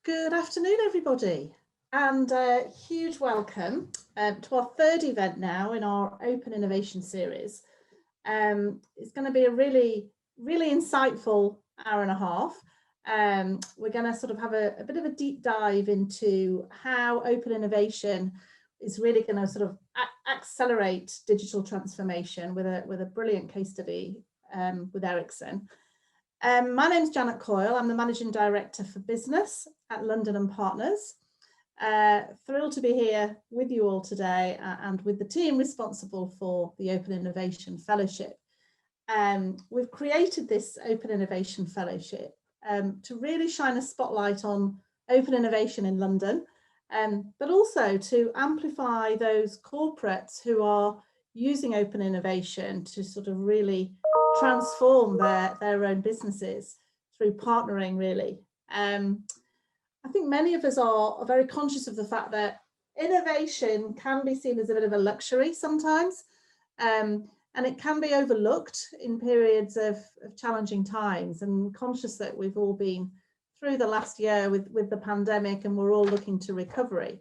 Good afternoon, everybody, and a huge welcome to our third event now in our Open Innovation series. It's going to be a really insightful hour and a half. We're going to sort of have a bit of a deep dive into how open innovation is really going to sort of accelerate digital transformation with a brilliant case study with Ericsson. My name's Janet Coyle. I'm the Managing Director for Business at London and Partners. Thrilled to be here with you all today and with the team responsible for the Open Innovation Fellowship. We've created this Open Innovation Fellowship to really shine a spotlight on open innovation in London, but also to amplify those corporates who are using open innovation to sort of really transform their own businesses through partnering, really. I think many of us are very conscious of the fact that innovation can be seen as a bit of a luxury sometimes, and it can be overlooked in periods of challenging times, and conscious that we've all been through the last year with the pandemic and we're all looking to recovery.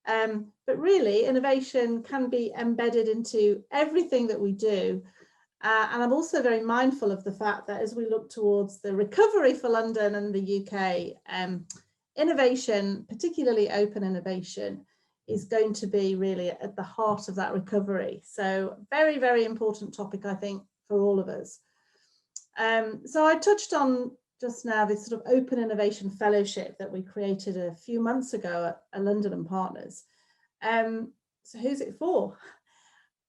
But really, innovation can be embedded into everything that we do. And I'm also very mindful of the fact that as we look towards the recovery for London and the UK, innovation, particularly open innovation, is going to be really at the heart of that recovery. So very, very important topic, I think, for all of us. So I touched on just now this sort of Open Innovation Fellowship that we created a few months ago at London and Partners. So who's it for?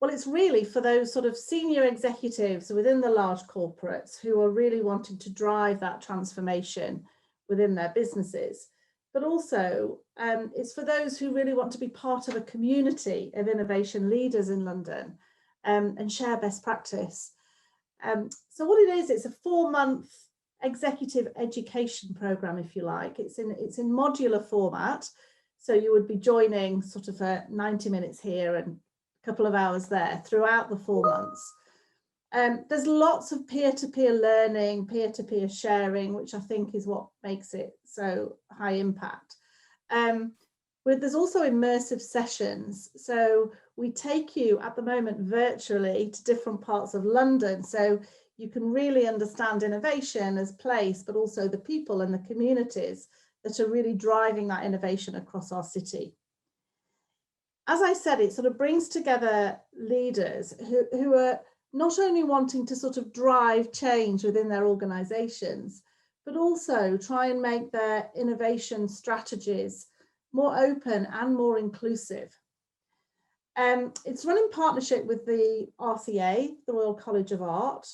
Well, it's really for those sort of senior executives within the large corporates who are really wanting to drive that transformation within their businesses. But also it's for those who really want to be part of a community of innovation leaders in London and share best practice. So what it is, it's a 4-month executive education program, if you like. It's in modular format. So you would be joining sort of 90 minutes here and a couple of hours there throughout the 4 months. There's lots of peer-to-peer learning, peer-to-peer sharing, which I think is what makes it so high impact. But there's also immersive sessions. So we take you at the moment virtually to different parts of London. So you can really understand innovation as place, but also the people and the communities that are really driving that innovation across our city. As I said, it sort of brings together leaders who are not only wanting to sort of drive change within their organizations, but also try and make their innovation strategies more open and more inclusive. It's run in partnership with the RCA, the Royal College of Art,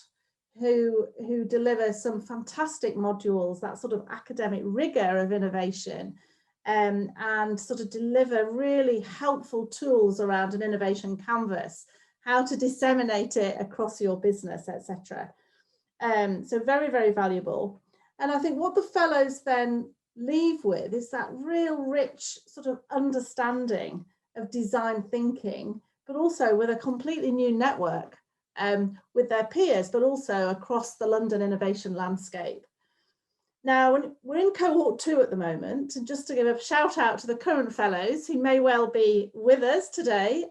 who deliver some fantastic modules, that sort of academic rigor of innovation, and sort of deliver really helpful tools around an innovation canvas, how to disseminate it across your business, etc. So very, very valuable. And I think what the fellows then leave with is that real rich sort of understanding of design thinking, but also with a completely new network with their peers, but also across the London innovation landscape. Now, we're in cohort 2 at the moment, and just to give a shout out to the current fellows who may well be with us today.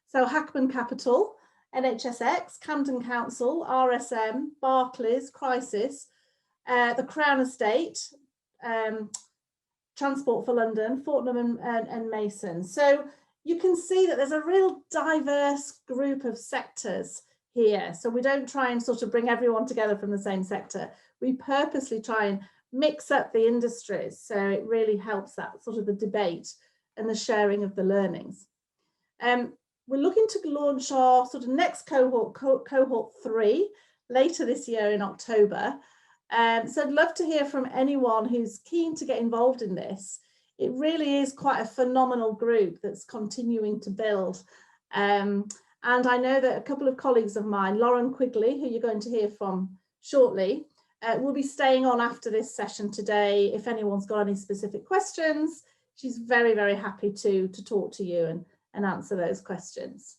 So Hackman Capital, NHSX, Camden Council, RSM, Barclays, Crisis, the Crown Estate, Transport for London, Fortnum and Mason. So you can see that there's a real diverse group of sectors here. So we don't try and sort of bring everyone together from the same sector. We purposely try and mix up the industries. So it really helps that sort of the debate and the sharing of the learnings. We're looking to launch our sort of next cohort, cohort 3, later this year in October. So I'd love to hear from anyone who's keen to get involved in this. It really is quite a phenomenal group that's continuing to build. And I know that a couple of colleagues of mine, Lauren Quigley, who you're going to hear from shortly, will be staying on after this session today. If anyone's got any specific questions, she's very, very happy to talk to you and answer those questions.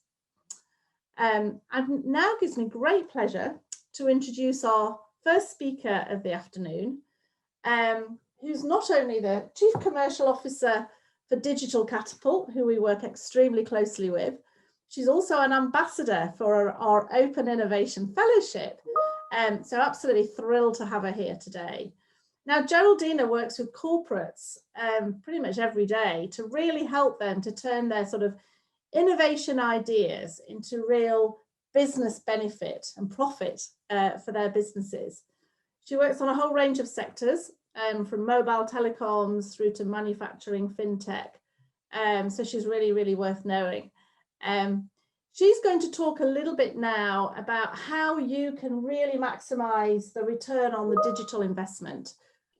And now it gives me great pleasure to introduce our first speaker of the afternoon. who's not only the Chief Commercial Officer for Digital Catapult, who we work extremely closely with. She's also an ambassador for our Open Innovation Fellowship. So absolutely thrilled to have her here today. Now, Geraldina works with corporates pretty much every day to really help them to turn their sort of innovation ideas into real business benefit and profit for their businesses. She works on a whole range of sectors, from mobile telecoms through to manufacturing, fintech. So she's really, really worth knowing. She's going to talk a little bit now about how you can really maximize the return on the digital investment,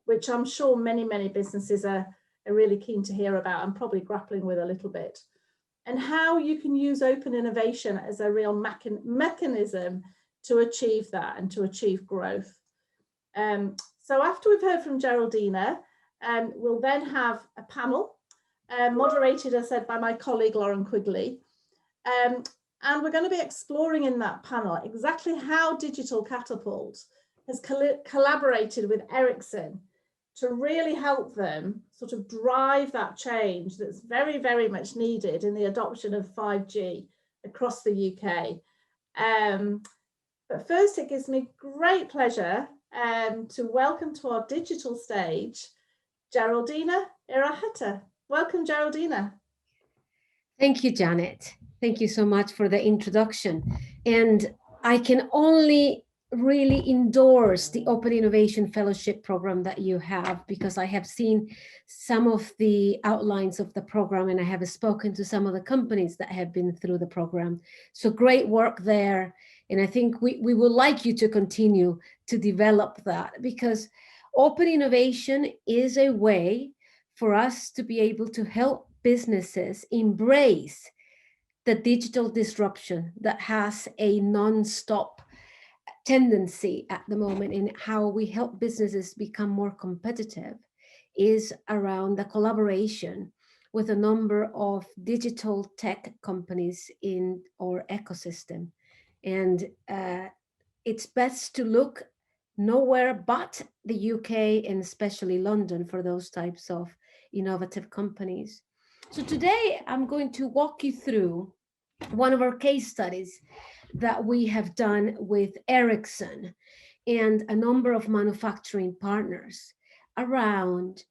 which I'm sure many, many businesses are really keen to hear about and probably grappling with a little bit, and how you can use open innovation as a real mechanism to achieve that and to achieve growth. So after we've heard from Geraldina, we'll then have a panel moderated, as said, by my colleague Lauren Quigley. And we're going to be exploring in that panel exactly how Digital Catapult has collaborated with Ericsson to really help them sort of drive that change that's very, very much needed in the adoption of 5G across the UK. But first, it gives me great pleasure to welcome to our digital stage, Geraldina Iraheta. Welcome, Geraldina. Thank you, Janet. Thank you so much for the introduction. And I can only really endorse the Open Innovation Fellowship program that you have, because I have seen some of the outlines of the program and I have spoken to some of the companies that have been through the program. So great work there. And I think we would like you to continue to develop that, because open innovation is a way for us to be able to help businesses embrace the digital disruption that has a non-stop tendency at the moment, in how we help businesses become more competitive is around the collaboration with a number of digital tech companies in our ecosystem. And it's best to look nowhere but the UK, and especially London, for those types of innovative companies. So today I'm going to walk you through one of our case studies that we have done with Ericsson and a number of manufacturing partners around,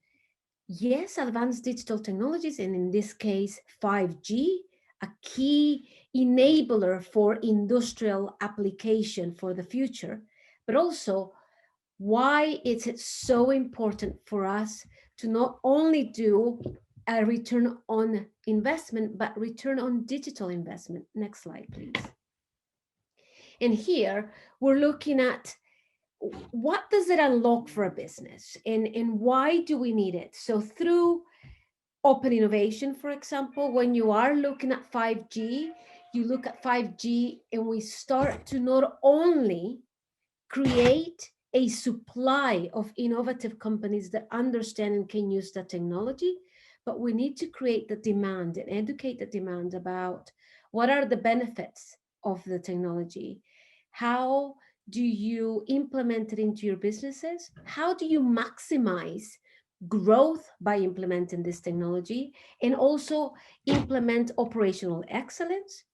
yes, advanced digital technologies, and in this case, 5G, a key enabler for industrial application for the future, but also why it's so important for us to not only do a return on investment, but return on digital investment. Next slide, please. And here we're looking at what does it unlock for a business, and why do we need it? So through open innovation, for example, when you are looking at 5G, you look at 5G and we start to not only create a supply of innovative companies that understand and can use the technology, but we need to create the demand and educate the demand about what are the benefits of the technology. How do you implement it into your businesses? How do you maximize growth by implementing this technology, and also implement operational excellence,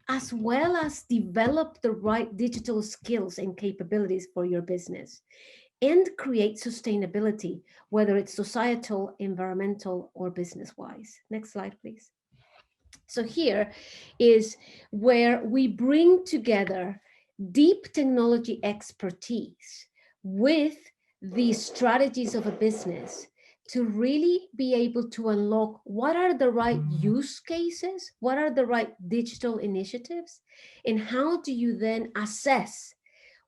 as well as develop the right digital skills and capabilities for your business, and create sustainability, whether it's societal, environmental, or business-wise. Next slide, please. So here is where we bring together deep technology expertise with the strategies of a business to really be able to unlock what are the right use cases, what are the right digital initiatives, and how do you then assess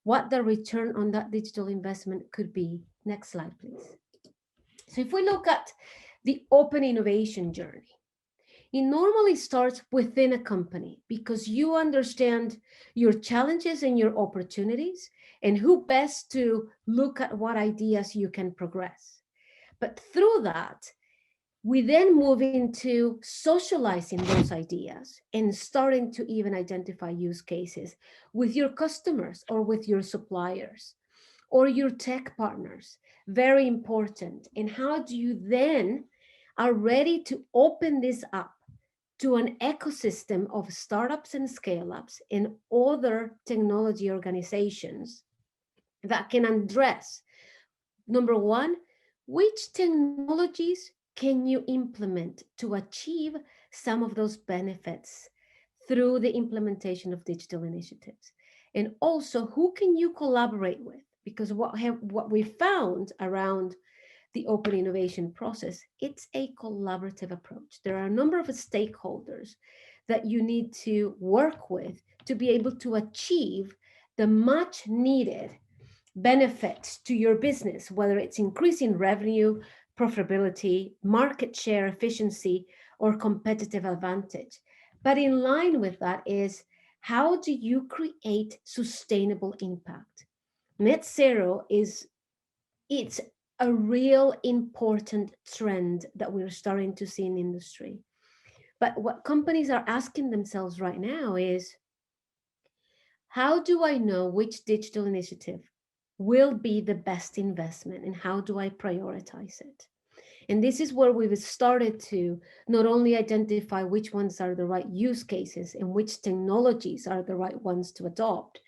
what the return on that digital investment could be. Next slide, please. So if we look at the open innovation journey, it normally starts within a company, because you understand your challenges and your opportunities and who best to look at what ideas you can progress. But through that, we then move into socializing those ideas and starting to even identify use cases with your customers or with your suppliers or your tech partners Very important. And how do you then are ready to open this up to an ecosystem of startups and scale-ups and other technology organizations that can address, number one, which technologies can you implement to achieve some of those benefits through the implementation of digital initiatives? And also, who can you collaborate with? Because what we found around the open innovation process, it's a collaborative approach. There are a number of stakeholders that you need to work with to be able to achieve the much needed benefits to your business, whether it's increasing revenue, profitability, market share, efficiency, or competitive advantage. But in line with that is, how do you create sustainable impact? Net zero it's a real important trend that we're starting to see in industry. But what companies are asking themselves right now is, how do I know which digital initiative will be the best investment, and how do I prioritize it? And this is where we've started to not only identify which ones are the right use cases and which technologies are the right ones to adopt,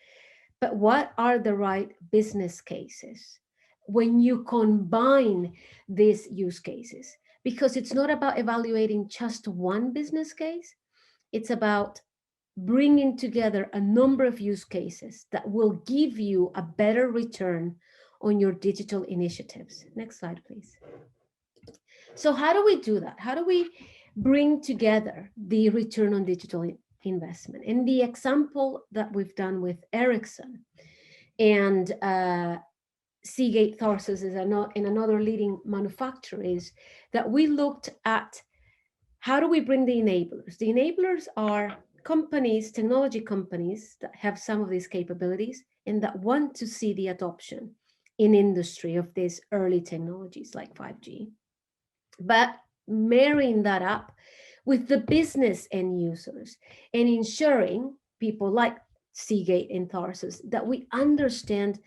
but what are the right business cases when you combine these use cases? Because it's not about evaluating just one business case, it's about bringing together a number of use cases that will give you a better return on your digital initiatives. Next slide, please. So how do we do that? How do we bring together the return on digital investment? And the example that we've done with Ericsson and Seagate Tarsus is another leading manufacturer is that we looked at how do we bring the enablers? The enablers are companies, technology companies that have some of these capabilities and that want to see the adoption in industry of these early technologies like 5G. But marrying that up with the business end users and ensuring people like Seagate and Tarsus that we understand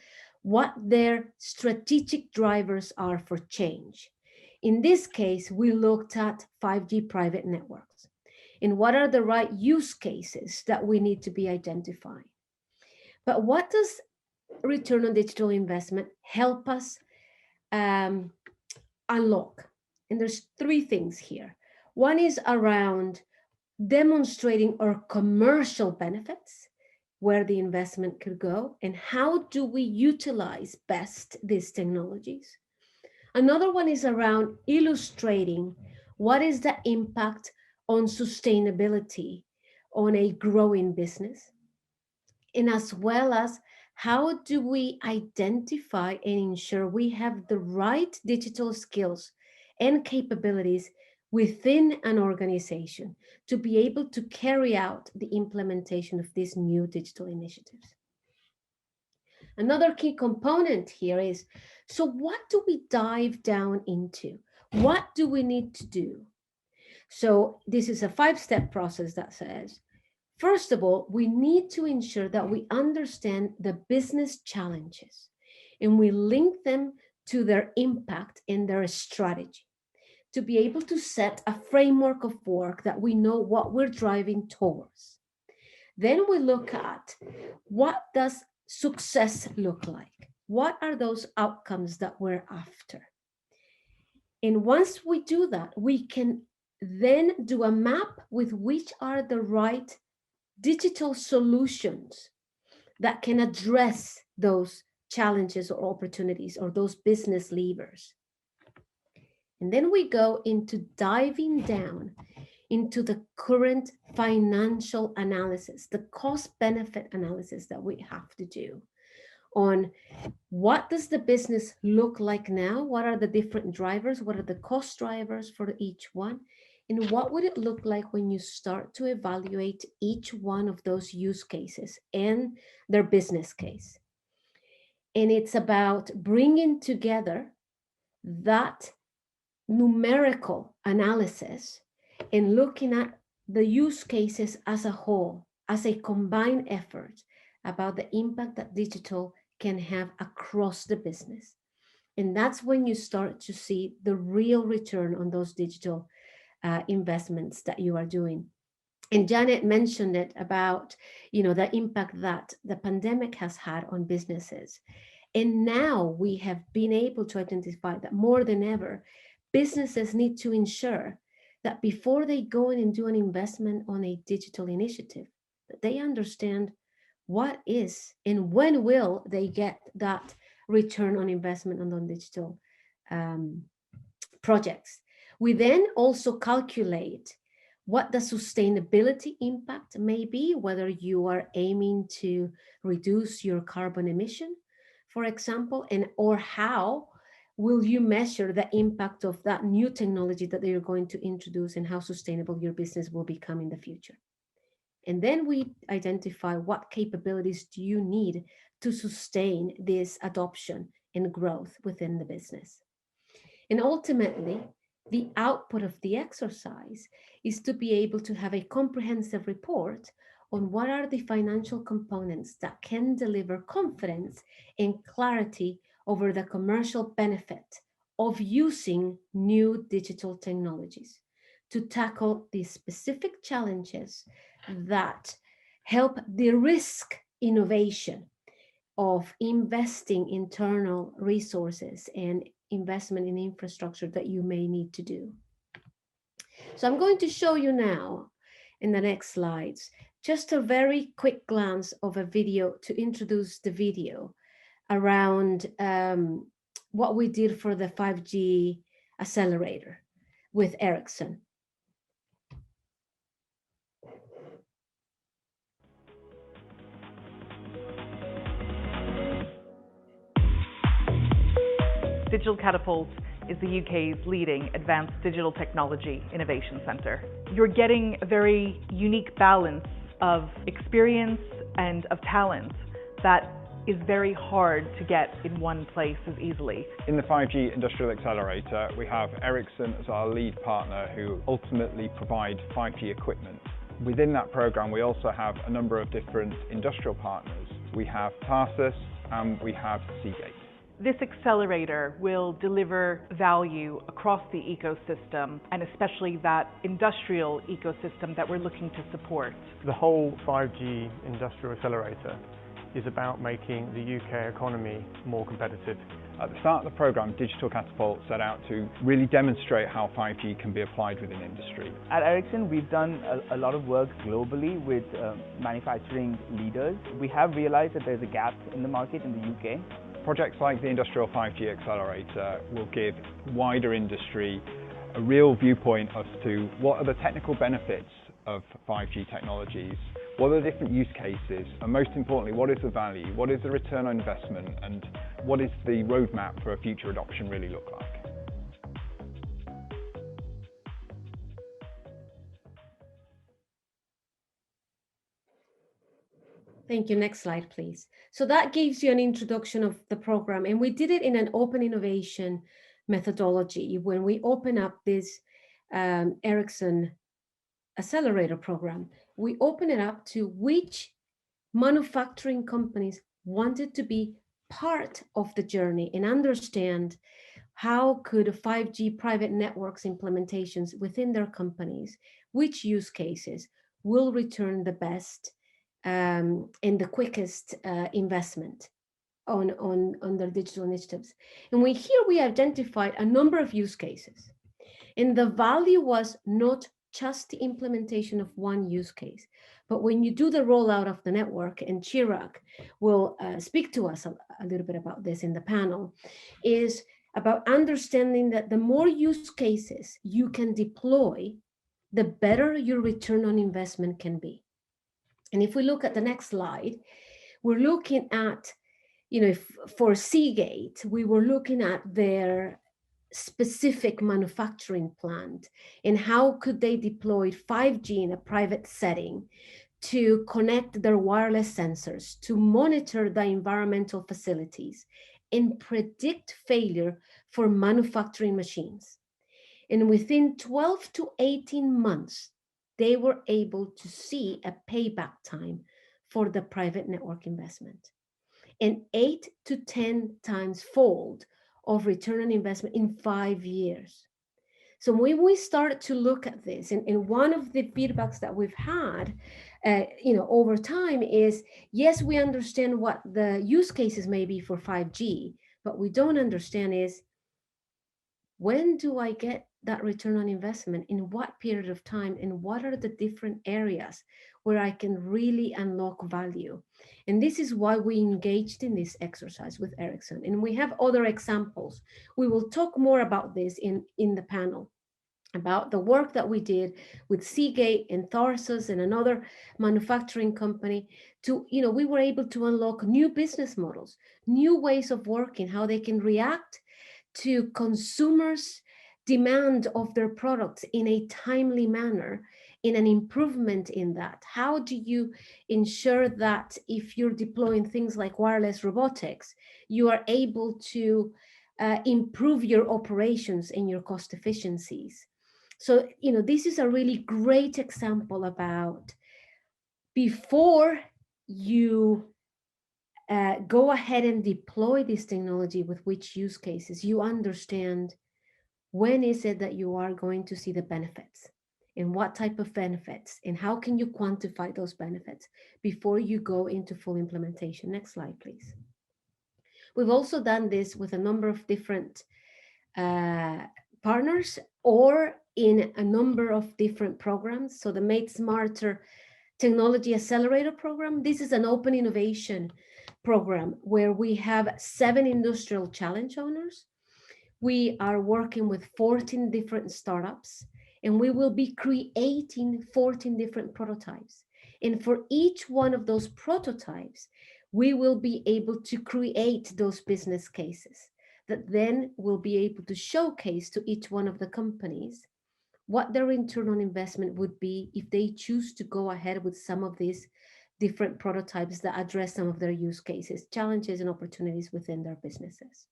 what their strategic drivers are for change. In this case, we looked at 5G private networks and what are the right use cases that we need to be identifying. But what does return on digital investment help us unlock? And there's three things here. One is around demonstrating our commercial benefits, where the investment could go, and how do we utilize best these technologies. Another one is around illustrating what is the impact on sustainability on a growing business, and as well as how do we identify and ensure we have the right digital skills and capabilities within an organization to be able to carry out the implementation of these new digital initiatives. Another key component here is, so what do we dive down into? What do we need to do? So this is a 5-step process that says, first of all, we need to ensure that we understand the business challenges and we link them to their impact and their strategy to be able to set a framework of work that we know what we're driving towards. Then we look at, what does success look like? What are those outcomes that we're after? And once we do that, we can then do a map with which are the right digital solutions that can address those challenges or opportunities or those business levers. And then we go into diving down into the current financial analysis, the cost benefit analysis that we have to do on what does the business look like now? What are the different drivers? What are the cost drivers for each one? And what would it look like when you start to evaluate each one of those use cases and their business case? And it's about bringing together that numerical analysis and looking at the use cases as a whole, as a combined effort about the impact that digital can have across the business. And that's when you start to see the real return on those digital investments that you are doing. And Janet mentioned it about, the impact that the pandemic has had on businesses. And now we have been able to identify that more than ever, businesses need to ensure that before they go in and do an investment on a digital initiative, that they understand what is and when will they get that return on investment on the digital projects. We then also calculate what the sustainability impact may be, whether you are aiming to reduce your carbon emission, for example, and or how will you measure the impact of that new technology that you're going to introduce and how sustainable your business will become in the future. And then we identify what capabilities do you need to sustain this adoption and growth within the business. And ultimately, the output of the exercise is to be able to have a comprehensive report on what are the financial components that can deliver confidence and clarity over the commercial benefit of using new digital technologies to tackle the specific challenges that help de-risk innovation of investing internal resources and investment in infrastructure that you may need to do. So I'm going to show you now in the next slides, just a very quick glance of a video to introduce the video around what we did for the 5G accelerator with Ericsson. Digital Catapult is the UK's leading advanced digital technology innovation centre. You're getting a very unique balance of experience and of talent that is very hard to get in one place as easily. In the 5G Industrial Accelerator, we have Ericsson as our lead partner who ultimately provide 5G equipment. Within that program, we also have a number of different industrial partners. We have Tarsus and we have Seagate. This accelerator will deliver value across the ecosystem, and especially that industrial ecosystem that we're looking to support. The whole 5G Industrial Accelerator is about making the UK economy more competitive. At the start of the program, Digital Catapult set out to really demonstrate how 5G can be applied within industry. At Ericsson, we've done a lot of work globally with manufacturing leaders. We have realized that there's a gap in the market in the UK. Projects like the Industrial 5G Accelerator will give wider industry a real viewpoint as to what are the technical benefits of 5G technologies, what are the different use cases, and most importantly, what is the value, what is the return on investment, and what is the roadmap for a future adoption really look like. Thank you. Next slide, please. So that gives you an introduction of the program, and we did it in an open innovation methodology. When we open up this Ericsson Accelerator program, we open it up to which manufacturing companies wanted to be part of the journey and understand how could 5G private networks implementations within their companies, which use cases will return the best and the quickest investment on their digital initiatives. And we identified a number of use cases. And the value was not just the implementation of one use case, but when you do the rollout of the network, and Chirag will speak to us a little bit about this in the panel, is about understanding that the more use cases you can deploy, the better your return on investment can be. And if we look at the next slide, we're looking at, for Seagate, we were looking at their specific manufacturing plant and how could they deploy 5G in a private setting to connect their wireless sensors, to monitor the environmental facilities and predict failure for manufacturing machines. And within 12 to 18 months, they were able to see a payback time for the private network investment, and 8 to 10 times fold of return on investment in 5 years. So when we start to look at this, and one of the feedbacks that we've had, over time is, yes, we understand what the use cases may be for 5G, but we don't understand is, when do I get that return on investment? In what period of time? And what are the different areas where I can really unlock value? And this is why we engaged in this exercise with Ericsson. And we have other examples. We will talk more about this in the panel, about the work that we did with Seagate and Tharsus and another manufacturing company to, we were able to unlock new business models, new ways of working, how they can react to consumers' demand of their products in a timely manner, in an improvement in that. How do you ensure that if you're deploying things like wireless robotics, you are able to improve your operations and your cost efficiencies? So, this is a really great example about, before you go ahead and deploy this technology with which use cases, you understand when is it that you are going to see the benefits, and what type of benefits, and how can you quantify those benefits before you go into full implementation. Next slide, please. We've also done this with a number of different partners, or in a number of different programs. So the Made Smarter Technology Accelerator program, this is an open innovation program where we have 7 industrial challenge owners. We are working with 14 different startups, and we will be creating 14 different prototypes. And for each one of those prototypes, we will be able to create those business cases that then will be able to showcase to each one of the companies what their return on investment would be if they choose to go ahead with some of these different prototypes that address some of their use cases, challenges, and opportunities within their businesses.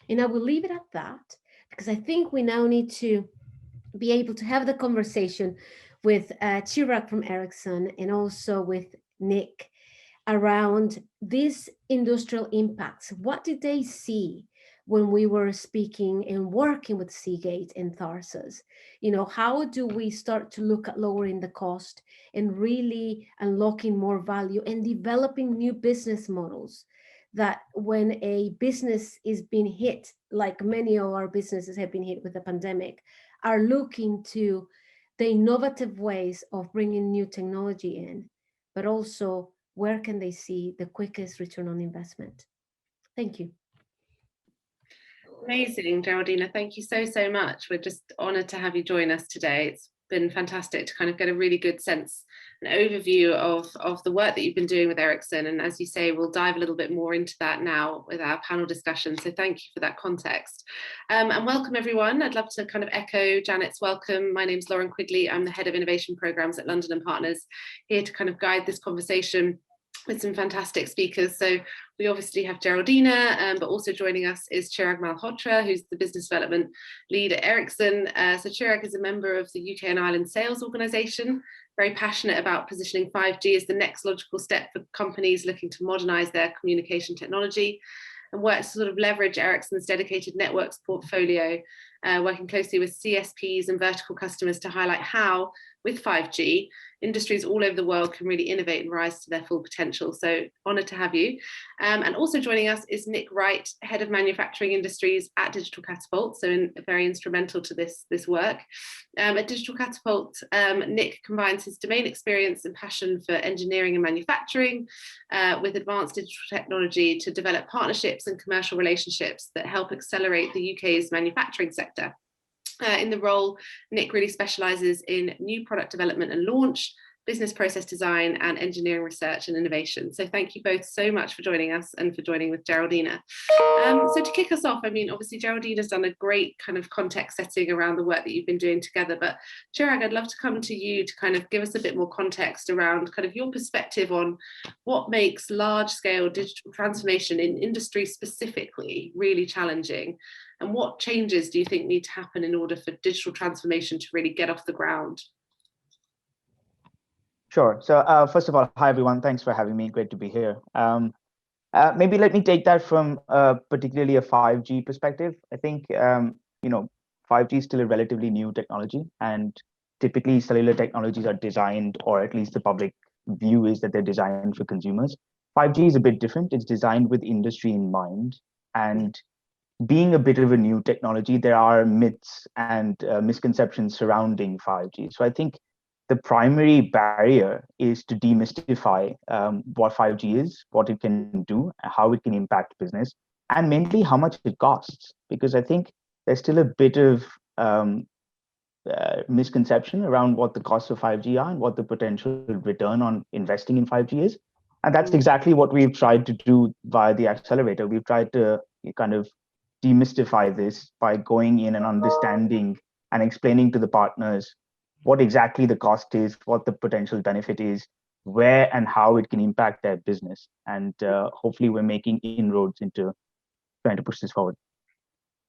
And I will leave it at that, because I think we now need to be able to have the conversation with Chirag from Ericsson, and also with Nick, around these industrial impacts. What did they see when we were speaking and working with Seagate and Tharsus? How do we start to look at lowering the cost and really unlocking more value and developing new business models, that when a business is being hit, like many of our businesses have been hit with the pandemic, are looking to the innovative ways of bringing new technology in, but also where can they see the quickest return on investment? Thank you. Amazing, Geraldina. Thank you so much. We're just honoured to have you join us today. It's been fantastic to kind of get a really good sense, an overview of the work that you've been doing with Ericsson. And as you say, we'll dive a little bit more into that now with our panel discussion. So thank you for that context. And welcome everyone. I'd love to kind of echo Janet's welcome. My name's Lauren Quigley. I'm the Head of Innovation Programmes at London & Partners, here to kind of guide this conversation with some fantastic speakers. So we obviously have Geraldina, but also joining us is Chirag Malhotra, who's the Business Development Lead at Ericsson. So Chirag is a member of the UK and Ireland Sales Organisation, very passionate about positioning 5G as the next logical step for companies looking to modernise their communication technology, and works to sort of leverage Ericsson's dedicated networks portfolio, working closely with CSPs and vertical customers to highlight how, with 5G, industries all over the world can really innovate and rise to their full potential. So honoured to have you. And also joining us is Nick Wright, Head of Manufacturing Industries at Digital Catapult, so very instrumental to this work. At Digital Catapult, Nick combines his domain experience and passion for engineering and manufacturing with advanced digital technology to develop partnerships and commercial relationships that help accelerate the UK's manufacturing sector. In the role, Nick really specialises in new product development and launch, business process design, and engineering research and innovation. So thank you both so much for joining us and for joining with Geraldina. So to kick us off, I mean, obviously Geraldina's done a great kind of context setting around the work that you've been doing together, but Chirag, I'd love to come to you to kind of give us a bit more context around kind of your perspective on what makes large-scale digital transformation in industry specifically really challenging, and what changes do you think need to happen in order for digital transformation to really get off the ground? Sure. So first of all, hi everyone. Thanks for having me. Great to be here. Maybe let me take that from particularly a 5G perspective. I think, 5G is still a relatively new technology, and typically cellular technologies are designed, or at least the public view is that they're designed for consumers. 5G is a bit different. It's designed with industry in mind. And being a bit of a new technology, there are myths and misconceptions surrounding 5G. So I think the primary barrier is to demystify what 5G is, what it can do, how it can impact business, and mainly how much it costs. Because I think there's still a bit of misconception around what the costs of 5G are and what the potential return on investing in 5G is. And that's exactly what we've tried to do via the accelerator. We've tried to kind of demystify this by going in and understanding and explaining to the partners what exactly the cost is, what the potential benefit is, where and how it can impact their business. And hopefully we're making inroads into trying to push this forward.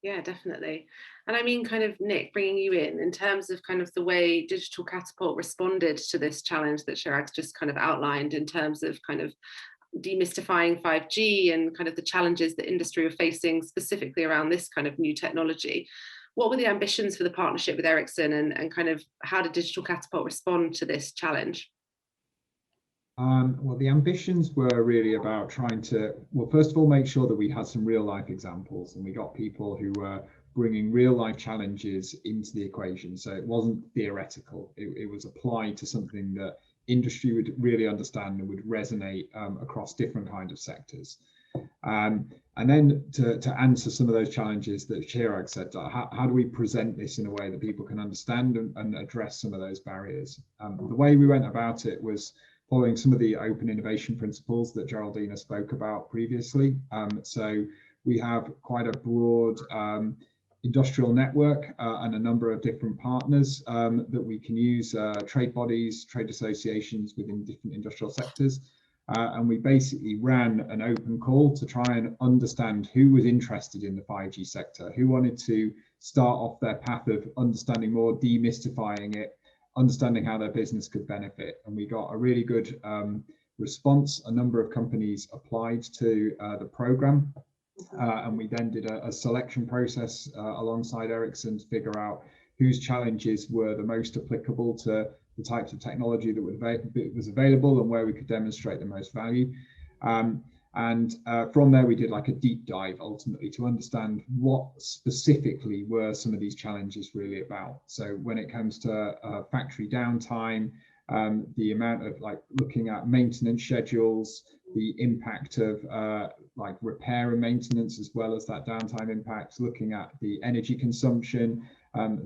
Yeah, definitely. And I mean, kind of, Nick, bringing you in terms of kind of the way Digital Catapult responded to this challenge that Chirag's just kind of outlined in terms of kind of demystifying 5G and kind of the challenges that industry are facing specifically around this kind of new technology. What were the ambitions for the partnership with Ericsson, and kind of how did Digital Catapult respond to this challenge? Well, the ambitions were really about trying to, well, first of all, make sure that we had some real life examples, and we got people who were bringing real life challenges into the equation. So it wasn't theoretical, it was applied to something that industry would really understand and would resonate across different kinds of sectors. And then to answer some of those challenges that Chirag said, how do we present this in a way that people can understand and address some of those barriers? The way we went about it was following some of the open innovation principles that Geraldina spoke about previously. So we have quite a broad industrial network and a number of different partners that we can use, trade bodies, trade associations within different industrial sectors. And we basically ran an open call to try and understand who was interested in the 5G sector, who wanted to start off their path of understanding more, demystifying it, understanding how their business could benefit. And we got a really good response. A number of companies applied to the program. And we then did a selection process alongside Ericsson to figure out whose challenges were the most applicable to the types of technology that was available and where we could demonstrate the most value. And from there, we did like a deep dive ultimately to understand what specifically were some of these challenges really about. So when it comes to factory downtime, the amount of like looking at maintenance schedules, the impact of like repair and maintenance, as well as that downtime impact, looking at the energy consumption,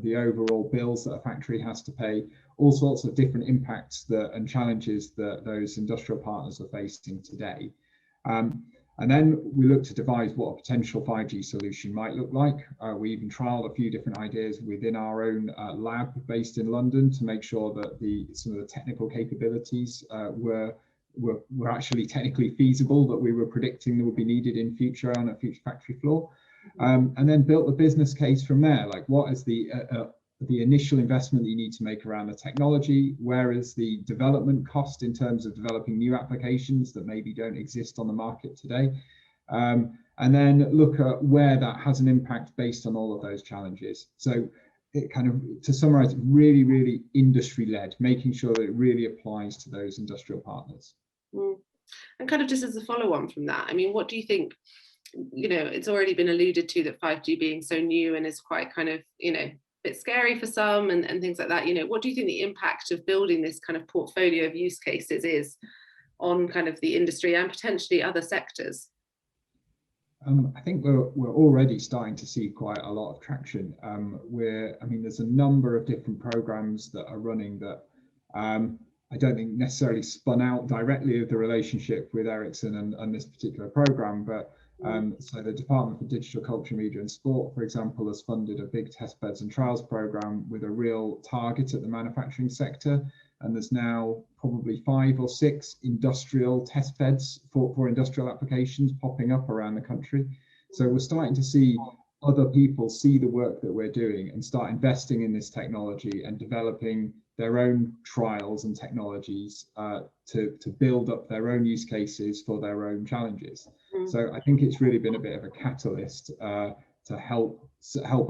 the overall bills that a factory has to pay, all sorts of different impacts and challenges that those industrial partners are facing today. And then we looked to devise what a potential 5G solution might look like. We even trialed a few different ideas within our own lab based in London to make sure that some of the technical capabilities were actually technically feasible, that we were predicting that would be needed in future on a future factory floor. And then built the business case from there. Like, what is the initial investment that you need to make around the technology? Where is the development cost in terms of developing new applications that maybe don't exist on the market today? And then look at where that has an impact based on all of those challenges. So it kind of, to summarize, really, really industry led, making sure that it really applies to those industrial partners. And kind of just as a follow on from that, I mean, what do you think? You know, it's already been alluded to that 5G being so new and is quite kind of, you know, a bit scary for some and things like that. You know, what do you think the impact of building this kind of portfolio of use cases is on kind of the industry and potentially other sectors? I think we're already starting to see quite a lot of traction. There's a number of different programs that are running that I don't think necessarily spun out directly of the relationship with Ericsson and this particular program, but so the Department for Digital Culture, Media and Sport, for example, has funded a big test beds and trials program with a real target at the manufacturing sector. And there's now probably 5 or 6 industrial test beds for industrial applications popping up around the country. So we're starting to see other people see the work that we're doing and start investing in this technology and developing their own trials and technologies to build up their own use cases for their own challenges. So I think it's really been a bit of a catalyst to help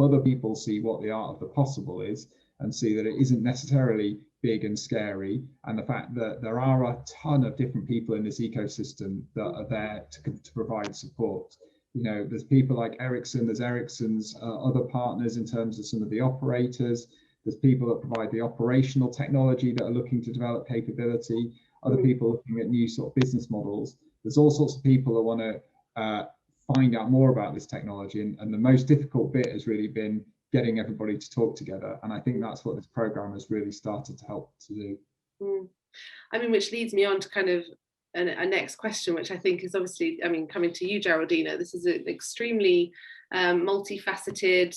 other people see what the art of the possible is, and see that it isn't necessarily big and scary, and the fact that there are a ton of different people in this ecosystem that are there to provide support. You know, there's people like Ericsson, there's Ericsson's other partners in terms of some of the operators, there's people that provide the operational technology that are looking to develop capability, other people looking at new sort of business models. There's all sorts of people that want to find out more about this technology, and the most difficult bit has really been getting everybody to talk together, and I think that's what this program has really started to help to do. I mean, which leads me on to kind of a next question, which I think is obviously, I mean, coming to you, Geraldina, this is an extremely multifaceted,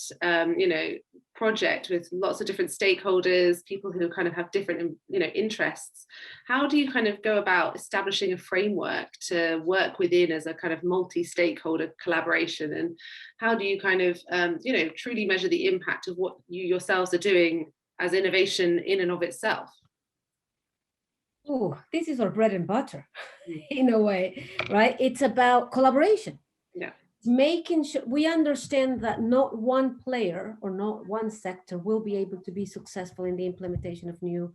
you know, project with lots of different stakeholders, people who kind of have different, you know, interests. How do you kind of go about establishing a framework to work within as a kind of multi-stakeholder collaboration, and how do you kind of, you know, truly measure the impact of what you yourselves are doing as innovation in and of itself? Oh, this is our bread and butter in a way, right? It's about collaboration. Yeah. Making sure we understand that not one player or not one sector will be able to be successful in the implementation of new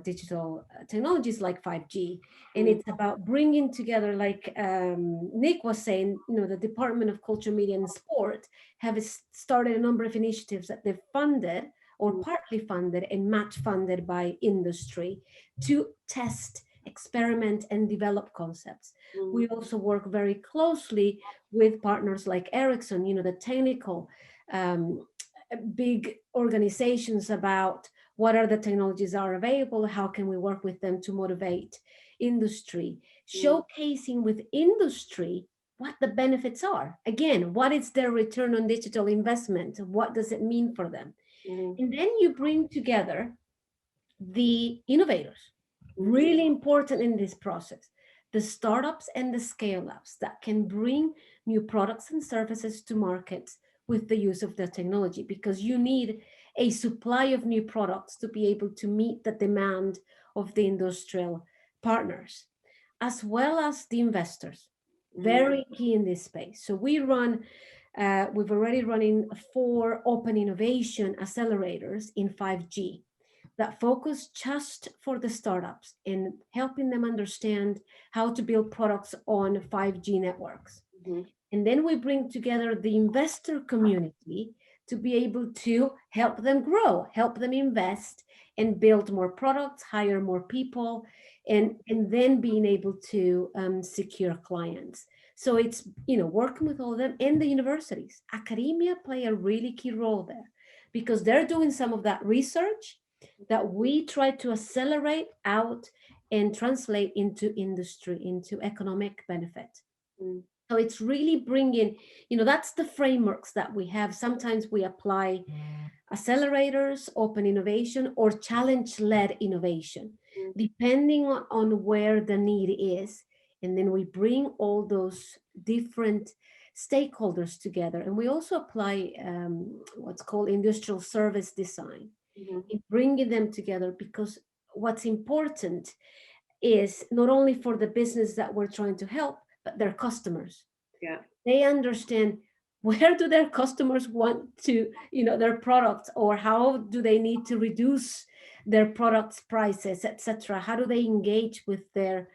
digital technologies like 5G. And it's about bringing together, like Nick was saying, you know, the Department of Culture, Media and Sport have started a number of initiatives that they've funded or partly funded and match funded by industry to test, experiment and develop concepts. We also work very closely with partners like Ericsson, you know, the technical big organizations about what are the technologies are available, how can we work with them to motivate industry, showcasing with industry what the benefits are. Again, what is their return on digital investment? What does it mean for them? And then you bring together the innovators, really important in this process, the startups and the scale-ups that can bring new products and services to markets with the use of the technology, because you need a supply of new products to be able to meet the demand of the industrial partners, as well as the investors. Very key in this space. So we run, we've already running 4 open innovation accelerators in 5G that focus just for the startups in helping them understand how to build products on 5G networks. And then we bring together the investor community to be able to help them grow, help them invest and build more products, hire more people, and then being able to secure clients. So it's, you know, working with all of them, and the universities. Academia play a really key role there because they're doing some of that research that we try to accelerate out and translate into industry, into economic benefit. So it's really bringing, you know, that's the frameworks that we have. Sometimes we apply accelerators, open innovation, or challenge-led innovation, depending on where the need is. And then we bring all those different stakeholders together. And we also apply what's called industrial service design, in bringing them together, because what's important is not only for the business that we're trying to help, but their customers. Yeah. They understand where do their customers want to, you know, their products, or how do they need to reduce their products prices, etc. How do they engage with their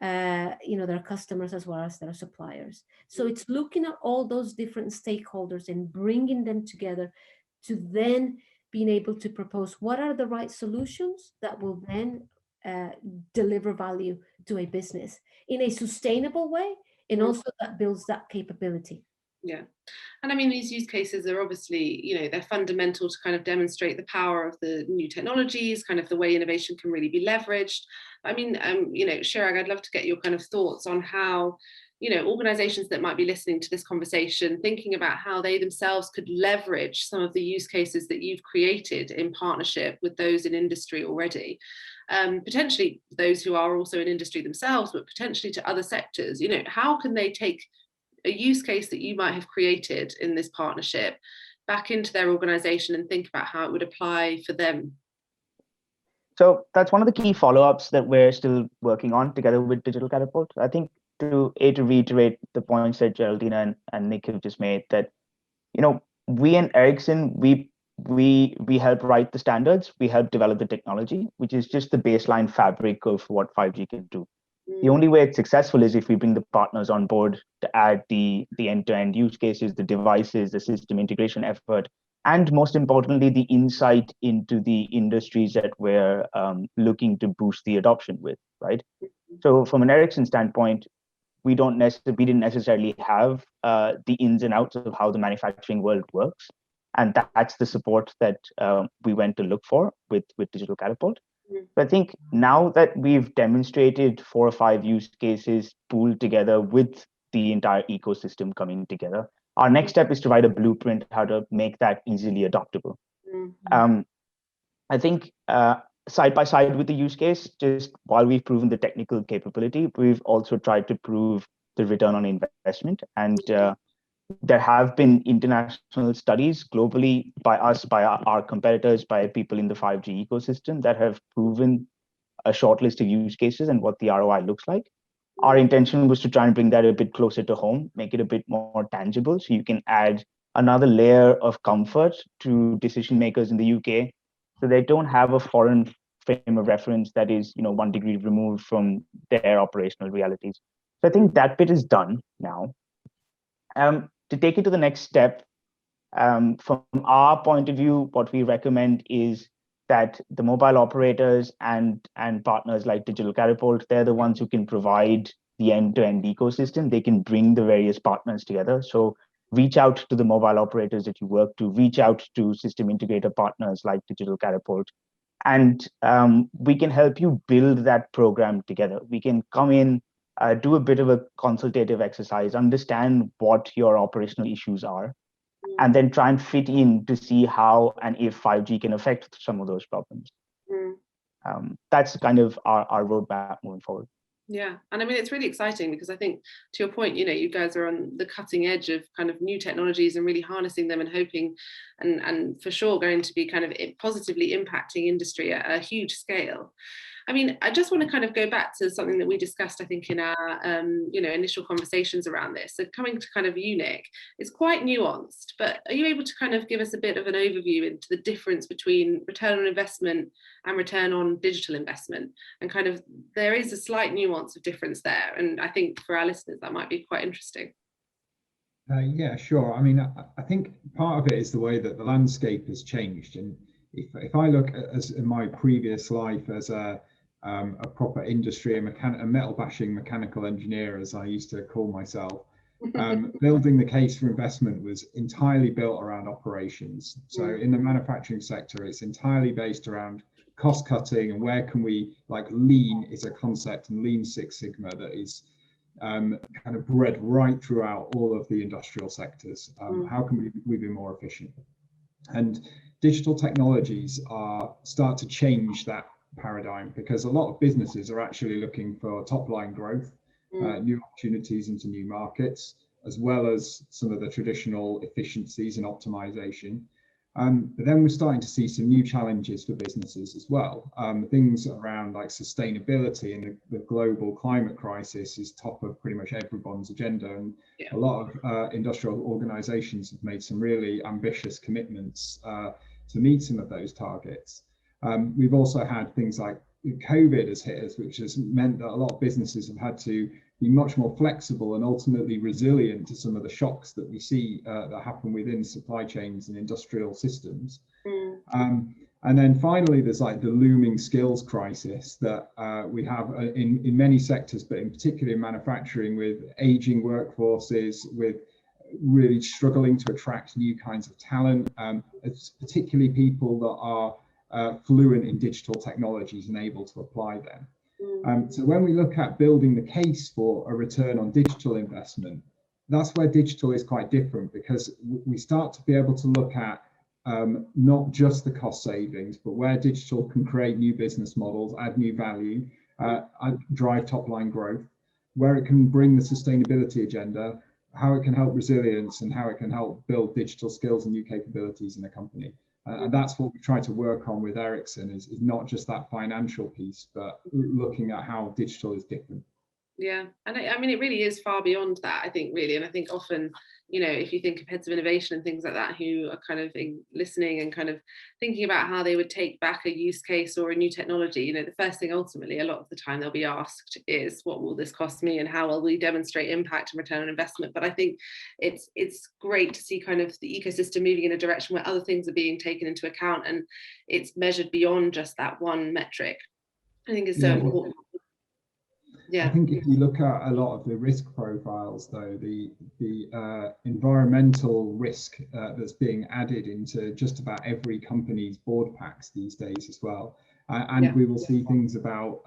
you know, their customers as well as their suppliers. So it's looking at all those different stakeholders and bringing them together to then being able to propose what are the right solutions that will then deliver value to a business in a sustainable way, and also that builds that capability. Yeah. And I mean, these use cases are obviously, you know, they're fundamental to kind of demonstrate the power of the new technologies, kind of the way innovation can really be leveraged. I mean, you know, Chirag, I'd love to get your kind of thoughts on how, you know, organizations that might be listening to this conversation, thinking about how they themselves could leverage some of the use cases that you've created in partnership with those in industry already. Potentially those who are also in industry themselves, but potentially to other sectors. You know, how can they take a use case that you might have created in this partnership back into their organization and think about how it would apply for them? So that's one of the key follow-ups that we're still working on together with Digital Catapult. I think to reiterate the points that Geraldina and Nick have just made, that, you know, we in Ericsson, we help write the standards, we help develop the technology, which is just the baseline fabric of what 5G can do. The only way it's successful is if we bring the partners on board to add the end-to-end use cases, the devices, the system integration effort, and most importantly, the insight into the industries that we're looking to boost the adoption with, right? So from an Ericsson standpoint, we didn't necessarily have the ins and outs of how the manufacturing world works. And that's the support that we went to look for with Digital Catapult. But I think now that we've demonstrated 4 or 5 use cases pooled together with the entire ecosystem coming together, our next step is to write a blueprint how to make that easily adoptable. I think side by side with the use case, just while we've proven the technical capability, we've also tried to prove the return on investment. And there have been international studies globally by us, by our competitors, by people in the 5G ecosystem that have proven a short list of use cases and what the ROI looks like. Our intention was to try and bring that a bit closer to home, make it a bit more tangible, so you can add another layer of comfort to decision makers in the UK, so they don't have a foreign frame of reference that is, you know, 1 degree removed from their operational realities. So I think that bit is done now. To take it to the next step, from our point of view, what we recommend is that the mobile operators and partners like Digital Catapult, they're the ones who can provide the end-to-end ecosystem. They can bring the various partners together. So reach out to the mobile operators that you work to, reach out to system integrator partners like Digital Catapult, and we can help you build that program together. We can come in, do a bit of a consultative exercise, understand what your operational issues are, and then try and fit in to see how and if 5G can affect some of those problems. That's kind of our roadmap moving forward. Yeah, and I mean, it's really exciting because I think, to your point, you know, you guys are on the cutting edge of kind of new technologies and really harnessing them and hoping and for sure going to be kind of positively impacting industry at a huge scale. I mean, I just want to kind of go back to something that we discussed, I think, in our you know, initial conversations around this. So coming to kind of UNIC, it's quite nuanced, but are you able to kind of give us a bit of an overview into the difference between return on investment and return on digital investment? And kind of there is a slight nuance of difference there. And I think for our listeners, that might be quite interesting. Yeah, sure. I mean, I think part of it is the way that the landscape has changed. And if I look at, as in my previous life as a proper industry, a metal bashing mechanical engineer, as I used to call myself, building the case for investment was entirely built around operations. So in the manufacturing sector, it's entirely based around cost cutting and where can we, like lean is a concept, and Lean Six Sigma that is kind of bred right throughout all of the industrial sectors. How can we be more efficient? And digital technologies start to change that paradigm, because a lot of businesses are actually looking for top line growth, new opportunities into new markets, as well as some of the traditional efficiencies and optimization. But then we're starting to see some new challenges for businesses as well. Things around like sustainability and the global climate crisis is top of pretty much everyone's agenda. And a lot of industrial organizations have made some really ambitious commitments to meet some of those targets. We've also had things like COVID has hit us, which has meant that a lot of businesses have had to be much more flexible and ultimately resilient to some of the shocks that we see that happen within supply chains and industrial systems. And then finally, there's like the looming skills crisis that we have in many sectors, but in particular in manufacturing, with aging workforces, with really struggling to attract new kinds of talent, it's particularly people that are fluent in digital technologies and able to apply them. So when we look at building the case for a return on digital investment, that's where digital is quite different, because we start to be able to look at not just the cost savings, but where digital can create new business models, add new value, drive top line growth, where it can bring the sustainability agenda, how it can help resilience, and how it can help build digital skills and new capabilities in a company. And that's what we try to work on with Ericsson, is not just that financial piece, but looking at how digital is different. Yeah, and I mean, it really is far beyond that, I think, really. And I think often, you know, if you think of heads of innovation and things like that, who are kind of listening and kind of thinking about how they would take back a use case or a new technology, you know, the first thing ultimately, a lot of the time they'll be asked is, what will this cost me and how will we demonstrate impact and return on investment? But I think it's great to see kind of the ecosystem moving in a direction where other things are being taken into account and it's measured beyond just that one metric. I think it's so important. Yeah. I think if you look at a lot of the risk profiles, though, the environmental risk that's being added into just about every company's board packs these days as well. And we will see things about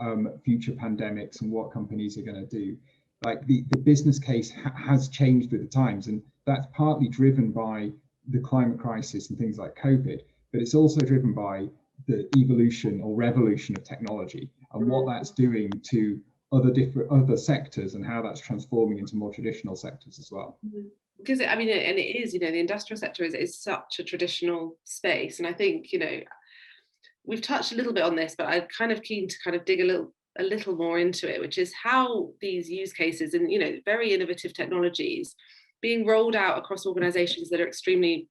future pandemics and what companies are going to do. Like the business case has changed with the times, and that's partly driven by the climate crisis and things like COVID, but it's also driven by the evolution or revolution of technology and what that's doing to other sectors and how that's transforming into more traditional sectors as well. Because I mean, and it is, you know, the industrial sector is such a traditional space, and I think, you know, we've touched a little bit on this, but I'm kind of keen to kind of dig a little more into it, which is how these use cases and, you know, very innovative technologies being rolled out across organizations that are extremely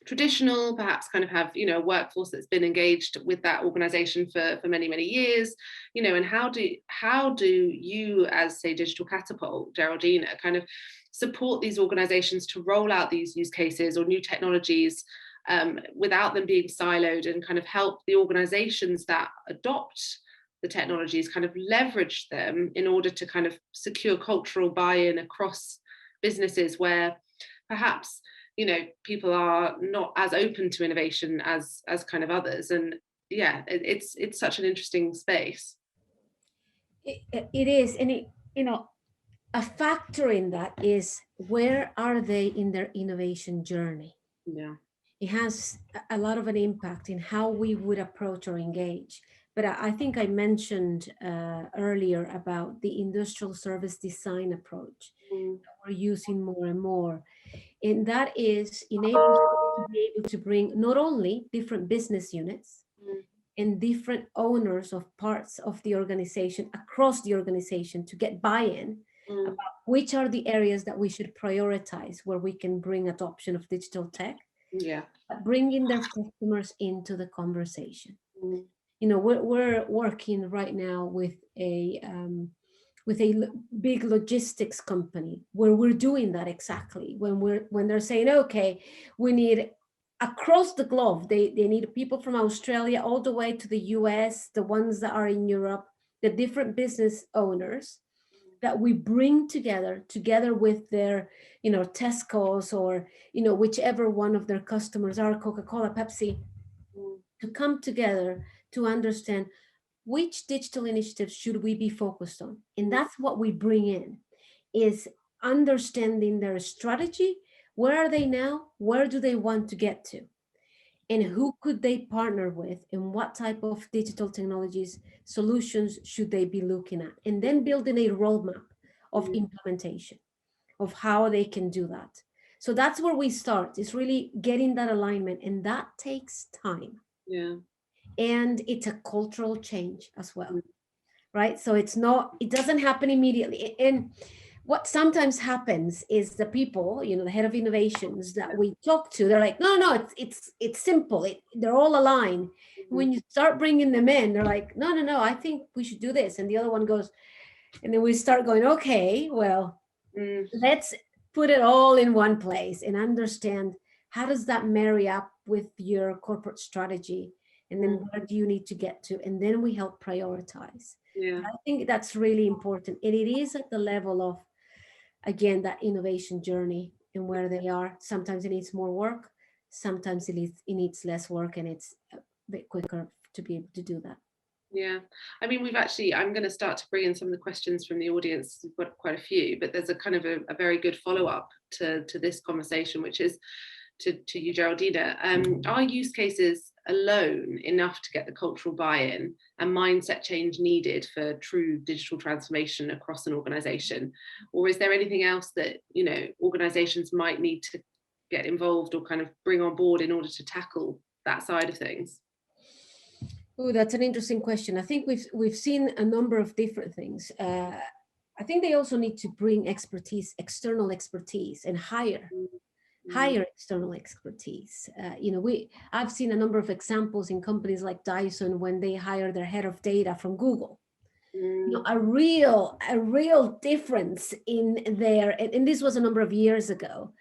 traditional, perhaps kind of have, you know, a workforce that's been engaged with that organization for many, many years, you know, and how do you, as say Digital Catapult, Geraldina, kind of support these organizations to roll out these use cases or new technologies without them being siloed, and kind of help the organizations that adopt the technologies kind of leverage them in order to kind of secure cultural buy-in across businesses where perhaps, you know, people are not as open to innovation as kind of others. And yeah, it's such an interesting space. It is, and it, you know, a factor in that is, where are they in their innovation journey? Yeah, it has a lot of an impact in how we would approach or engage. But I think I mentioned earlier about the industrial service design approach that we're using more and more. And that is enables us to be able to bring not only different business units and different owners of parts of the organization across the organization to get buy-in about which are the areas that we should prioritize where we can bring adoption of digital tech, bringing their customers into the conversation. You know, we're working right now with a big logistics company where we're doing that exactly. When they're saying, okay, we need across the globe, they need people from Australia all the way to the US, the ones that are in Europe, the different business owners that we bring together with their, you know, Tesco's or, you know, whichever one of their customers are, Coca-Cola, Pepsi, to come together to understand which digital initiatives should we be focused on. And that's what we bring in, is understanding their strategy. Where are they now? Where do they want to get to? And who could they partner with? And what type of digital technologies, solutions should they be looking at? And then building a roadmap of implementation of how they can do that. So that's where we start, is really getting that alignment. And that takes time. Yeah. And it's a cultural change as well, right? So it doesn't happen immediately. And what sometimes happens is the people, you know, the head of innovations that we talk to, they're like, no, it's simple. They're all aligned. When you start bringing them in, they're like, no, I think we should do this. And the other one goes, and then we start going, okay, well, let's put it all in one place and understand, how does that marry up with your corporate strategy? And then where do you need to get to? And then we help prioritize. Yeah. I think that's really important. And it is at the level of, again, that innovation journey and where they are. Sometimes it needs more work. Sometimes it needs less work, and it's a bit quicker to be able to do that. Yeah, I mean, I'm going to start to bring in some of the questions from the audience. We've got quite a few, but there's a kind of a very good follow-up to this conversation, which is to you, Geraldina. Are use cases alone enough to get the cultural buy-in and mindset change needed for true digital transformation across an organization? Or is there anything else that, you know, organizations might need to get involved or kind of bring on board in order to tackle that side of things? Oh, that's an interesting question. I think we've seen a number of different things. I think they also need to bring expertise, external expertise, and hire external expertise. I've seen a number of examples in companies like Dyson when they hire their head of data from Google. A real difference in there. And this was a number of years ago.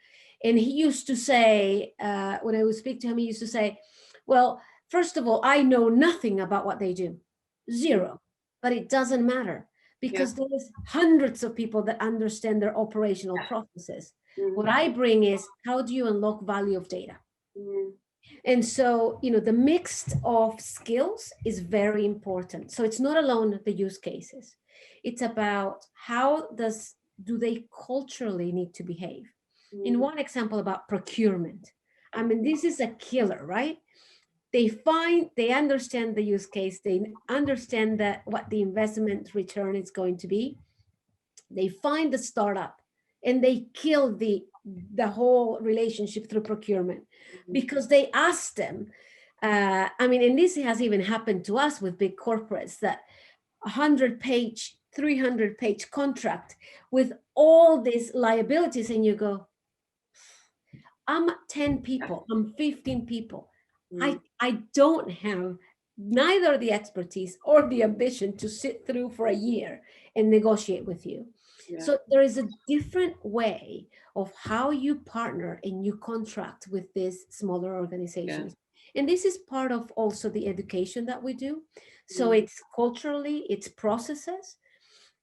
And he used to say, when I would speak to him, he used to say, well, first of all, I know nothing about what they do, zero, but it doesn't matter because there's hundreds of people that understand their operational processes. What I bring is, how do you unlock value of data? And so, the mix of skills is very important. So it's not alone the use cases. It's about how do they culturally need to behave? In one example about procurement, I mean, this is a killer, right? They understand the use case, they understand that what the investment return is going to be. They find the startup and they kill the whole relationship through procurement because they ask them. And this has even happened to us with big corporates, that 100-page, 300-page contract with all these liabilities, and you go, I'm 10 people, I'm 15 people. I don't have neither the expertise or the ambition to sit through for a year and negotiate with you. So there is a different way of how you partner and you contract with these smaller organizations. And this is part of also the education that we do. So it's culturally, it's processes.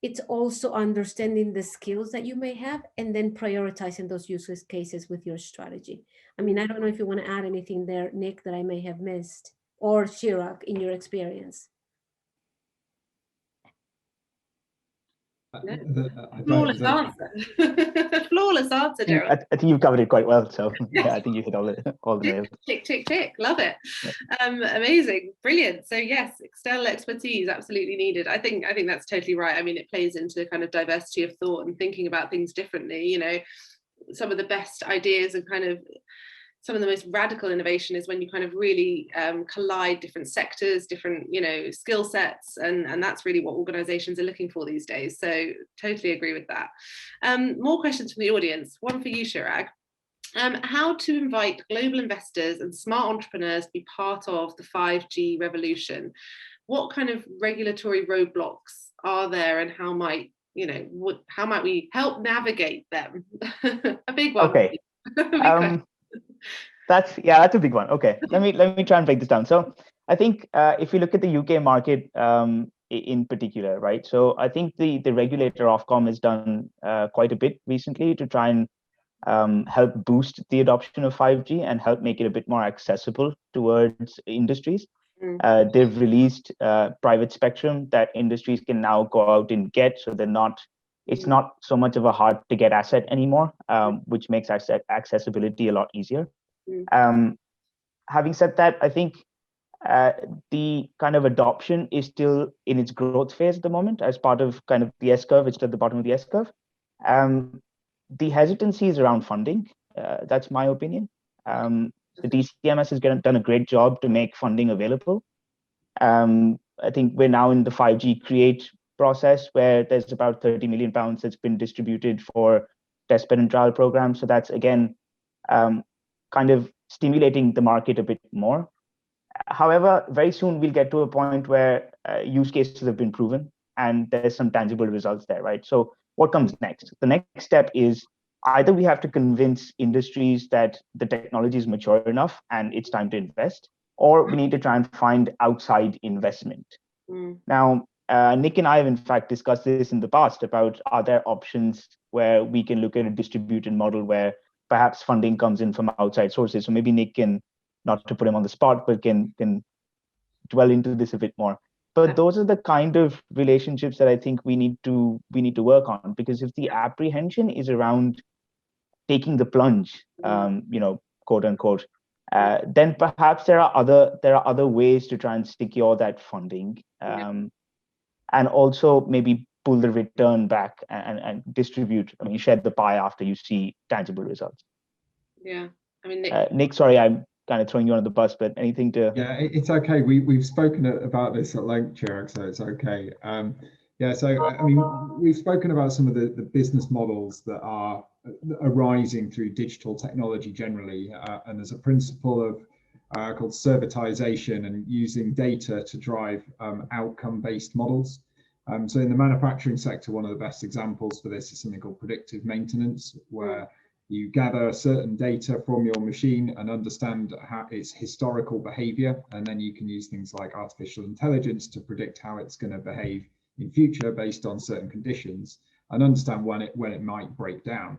It's also understanding the skills that you may have and then prioritizing those use cases with your strategy. I mean, I don't know if you want to add anything there, Nick, that I may have missed, or Chirag, in your experience. Flawless answer. Flawless answer, Gerald. I think you've covered it quite well. So I think you hit all the nails. Tick, tick, tick. Love it. Amazing. Brilliant. So yes, external expertise absolutely needed. I think that's totally right. I mean, it plays into the kind of diversity of thought and thinking about things differently. Some of the best ideas and kind of some of the most radical innovation is when you kind of really collide different sectors, different, skill sets, and that's really what organizations are looking for these days. So totally agree with that. More questions from the audience. One for you, Chirag. How to invite global investors and smart entrepreneurs to be part of the 5G revolution? What kind of regulatory roadblocks are there, and how might we help navigate them? A big one. Okay. That's a big one. Okay, let me try and break this down. So I think if you look at the UK market in particular, right? So I think the regulator Ofcom has done quite a bit recently to try and help boost the adoption of 5G and help make it a bit more accessible towards industries. They've released private spectrum that industries can now go out and get, so it's not so much of a hard to get asset anymore, which makes accessibility a lot easier. Having said that, I think the kind of adoption is still in its growth phase at the moment as part of kind of the S-curve. It's at the bottom of the S-curve. The hesitancy is around funding. That's my opinion. The DCMS has done a great job to make funding available. I think we're now in the 5G Create process where there's about £30 million that's been distributed for testbed and trial programs. So that's, again, kind of stimulating the market a bit more. However, very soon we'll get to a point where use cases have been proven and there's some tangible results there, right? So what comes next? The next step is either we have to convince industries that the technology is mature enough and it's time to invest, or we need to try and find outside investment. Now, Nick and I have in fact discussed this in the past about, are there options where we can look at a distributed model where perhaps funding comes in from outside sources. So maybe Nick can, not to put him on the spot, but can dwell into this a bit more. But those are the kind of relationships that I think we need to work on, because if the apprehension is around taking the plunge, quote unquote, then perhaps there are other ways to try and secure that funding, and also maybe pull the return back and distribute. I mean, share the pie after you see tangible results. Yeah, I mean, Nick, sorry, I'm kind of throwing you under the bus, but anything to? Yeah, it's okay. We've spoken about this at length, Chirag, so it's okay. Yeah, so I mean, we've spoken about some of the business models that are arising through digital technology generally, and there's a principle of called servitization and using data to drive outcome-based models. So in the manufacturing sector, one of the best examples for this is something called predictive maintenance, where you gather certain data from your machine and understand how its historical behavior, and then you can use things like artificial intelligence to predict how it's going to behave in future based on certain conditions, and understand when it might break down.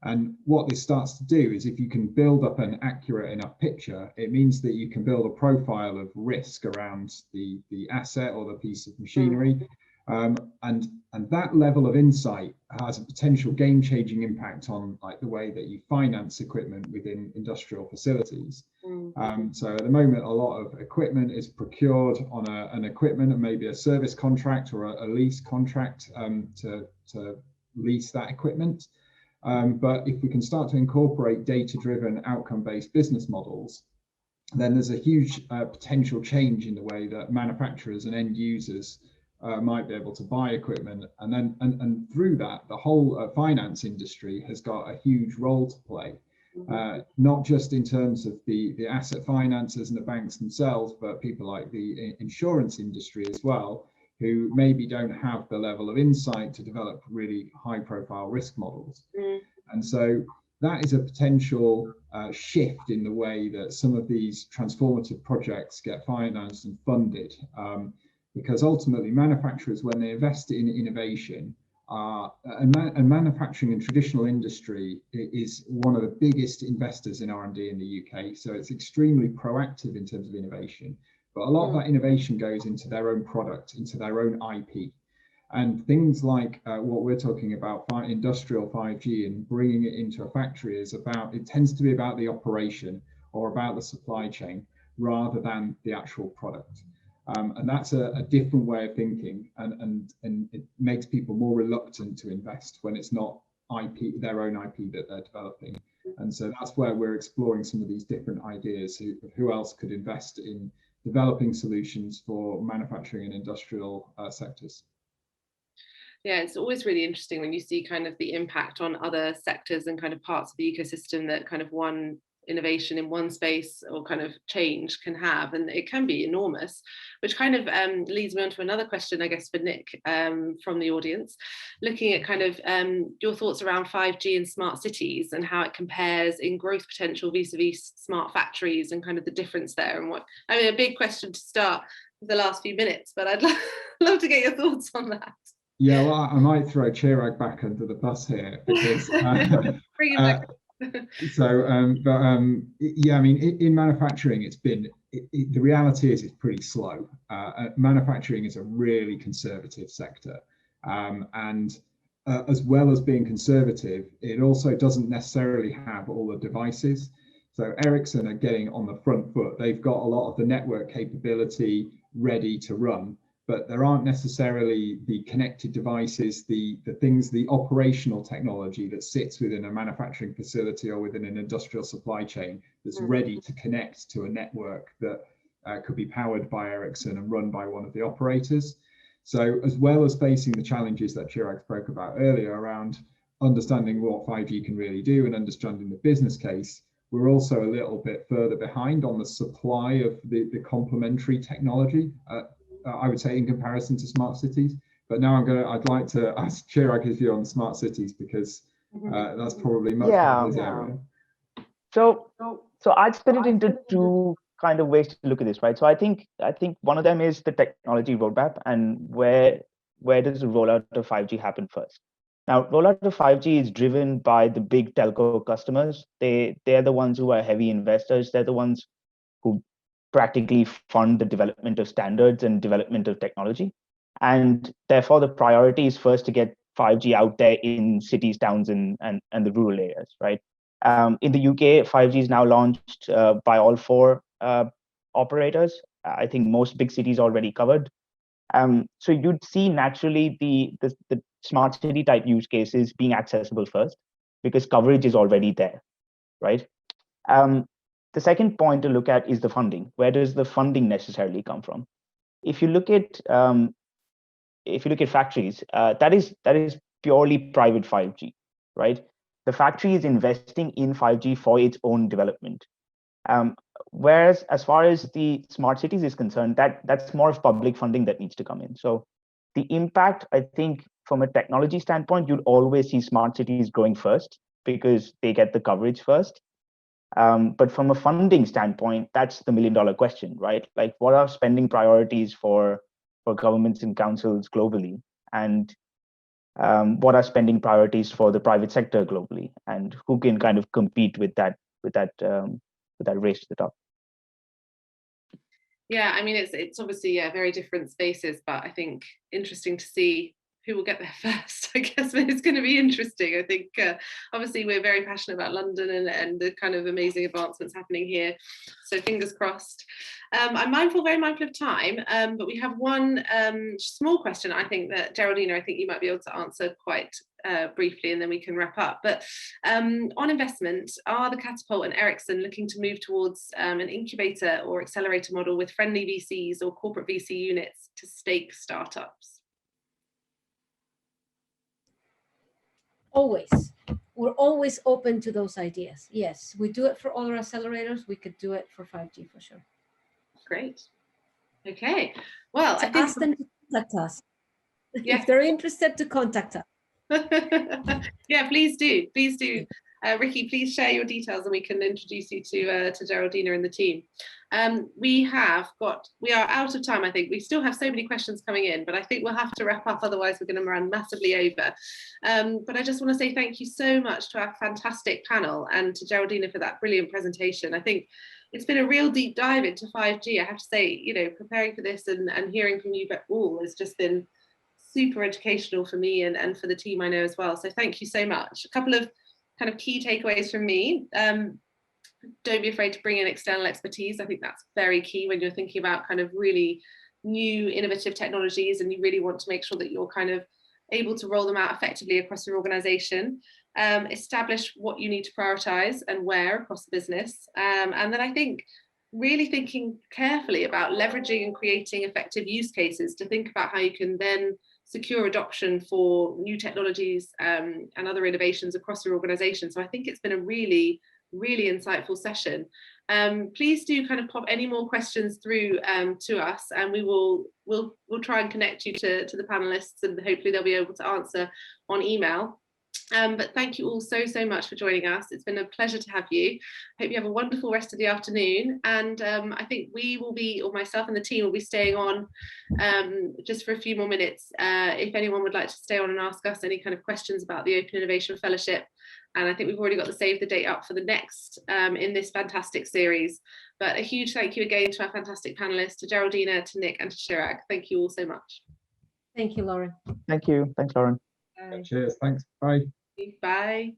And what this starts to do is, if you can build up an accurate enough picture, it means that you can build a profile of risk around the asset or the piece of machinery. And that level of insight has a potential game-changing impact on like the way that you finance equipment within industrial facilities. So at the moment, a lot of equipment is procured on an equipment and maybe a service contract or a lease contract to lease that equipment. But if we can start to incorporate data-driven, outcome-based business models, then there's a huge potential change in the way that manufacturers and end users might be able to buy equipment, and through that, the whole finance industry has got a huge role to play, not just in terms of the asset financiers and the banks themselves, but people like the insurance industry as well, who maybe don't have the level of insight to develop really high-profile risk models. And so that is a potential shift in the way that some of these transformative projects get financed and funded. Because ultimately manufacturers, when they invest in innovation, and manufacturing and traditional industry is one of the biggest investors in R&D in the UK. So it's extremely proactive in terms of innovation, but a lot of that innovation goes into their own product, into their own IP. And things like what we're talking about, industrial 5G and bringing it into a factory it tends to be about the operation or about the supply chain rather than the actual product. And that's a different way of thinking, and it makes people more reluctant to invest when it's not IP, their own IP that they're developing. And so that's where we're exploring some of these different ideas of who else could invest in developing solutions for manufacturing and industrial sectors. Yeah, it's always really interesting when you see kind of the impact on other sectors and kind of parts of the ecosystem that kind of one innovation in one space or kind of change can have, and it can be enormous, which kind of leads me on to another question, I guess, for Nick from the audience, looking at kind of your thoughts around 5G and smart cities and how it compares in growth potential vis-a-vis smart factories and kind of the difference there. And what, I mean, a big question to start the last few minutes, but I'd love to get your thoughts on that. Yeah, well, I might throw Chirag back under the bus here because bring him back. Yeah, I mean, in manufacturing, it's been, the reality is it's pretty slow. Manufacturing is a really conservative sector. And as well as being conservative, it also doesn't necessarily have all the devices. So Ericsson are getting on the front foot. They've got a lot of the network capability ready to run, but there aren't necessarily the connected devices, the things, the operational technology that sits within a manufacturing facility or within an industrial supply chain that's ready to connect to a network that could be powered by Ericsson and run by one of the operators. So as well as facing the challenges that Chirag spoke about earlier around understanding what 5G can really do and understanding the business case, we're also a little bit further behind on the supply of the complementary technology. I would say in comparison to smart cities, but now I'd like to ask Chirag his view on smart cities because that's probably much more his area. So I'd split it into two kind of ways to look at this, right? So I think one of them is the technology roadmap and where does the rollout of 5G happen first? Now, rollout of 5G is driven by the big telco customers. They're the ones who are heavy investors. They're the ones who practically fund the development of standards and development of technology. And therefore, the priority is first to get 5G out there in cities, towns, and the rural areas, right? In the UK, 5G is now launched by all 4 operators. I think most big cities already covered. So you'd see naturally the smart city type use cases being accessible first because coverage is already there, right? The second point to look at is the funding. Where does the funding necessarily come from? If you look at if you look at factories, that is purely private 5G, right? The factory is investing in 5G for its own development. Whereas as far as the smart cities is concerned, that's more of public funding that needs to come in. So the impact, I think, from a technology standpoint, you'd always see smart cities growing first because they get the coverage first. But from a funding standpoint, that's the million-dollar question, right? Like, what are spending priorities for governments and councils globally, and what are spending priorities for the private sector globally, and who can kind of compete with that race to the top? Yeah, I mean, it's obviously very different spaces, but I think interesting to see who will get there first. I guess it's going to be interesting. I think obviously we're very passionate about London and the kind of amazing advancements happening here. So fingers crossed. I'm very mindful of time, but we have one small question, I think, that Geraldina, I think you might be able to answer quite briefly, and then we can wrap up. But on investment, are the Catapult and Ericsson looking to move towards an incubator or accelerator model with friendly VCs or corporate VC units to stake startups? Always. We're always open to those ideas. Yes, we do it for all our accelerators. We could do it for 5G for sure. Great. Okay. Well, so I think ask them to contact us. Yeah. If they're interested, to contact us. Yeah, please do. Please do. Ricky, please share your details and we can introduce you to Geraldina and the team. We are out of time, I think. We still have so many questions coming in, but I think we'll have to wrap up, otherwise we're going to run massively over. But I just want to say thank you so much to our fantastic panel and to Geraldina for that brilliant presentation. I think it's been a real deep dive into 5G. I have to say, you know, preparing for this and hearing from you all has just been super educational for me and for the team, I know, as well. So thank you so much. A couple of kind of key takeaways from me. Don't be afraid to bring in external expertise. I think that's very key when you're thinking about kind of really new innovative technologies and you really want to make sure that you're kind of able to roll them out effectively across your organization. Establish what you need to prioritize and where across the business. And then I think really thinking carefully about leveraging and creating effective use cases to think about how you can then secure adoption for new technologies and other innovations across your organization. So I think it's been a really, really insightful session. Please do kind of pop any more questions through to us, and we'll try and connect you to the panelists, and hopefully they'll be able to answer on email. But thank you all so much for joining us. It's been a pleasure to have you. Hope you have a wonderful rest of the afternoon, and I think we will be, or myself and the team will be staying on just for a few more minutes if anyone would like to stay on and ask us any kind of questions about the Open Innovation Fellowship. And I think we've already got the save the date up for the next in this fantastic series. But a huge thank you again to our fantastic panelists, to Geraldina, to Nick, and to Chirag. Thank you all so much. Thank you, Lauren. Thank you. Thanks, Lauren. Cheers. Thanks. Bye. Bye.